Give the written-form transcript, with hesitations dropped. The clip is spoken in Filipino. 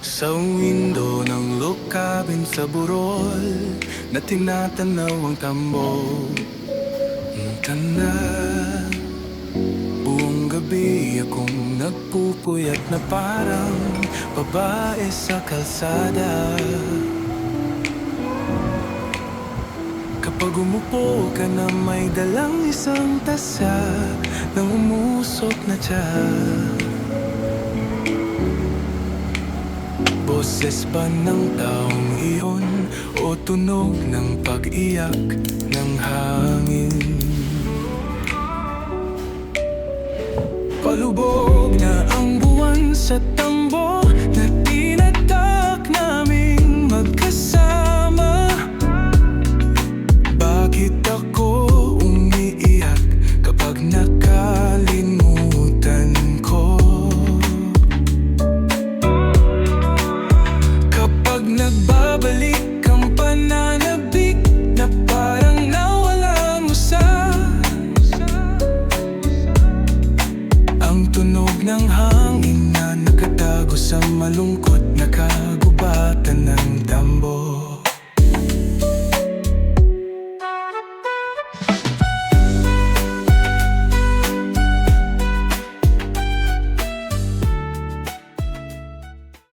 Sa window ng lokabin sa burol na tinatanaw ang tambo. Tanda, buong gabi akong nagpupuyat na parang babae sa kalsada. Kapag umupo ka na may dalang isang tasa ng umusok na tiyan. Boses ba ng taong iyon o tunog ng pag-iyak ng hangin? Palubog na ang buwan sa tambo na tinatak naming magkasama. Bakit ako umiiyak kapag nakalimutan ko? Kapag nagbabalik ang pananabik na parang nawalang usap, ang tunog ng hangin na nakatago sa malungkot na kagubatan ng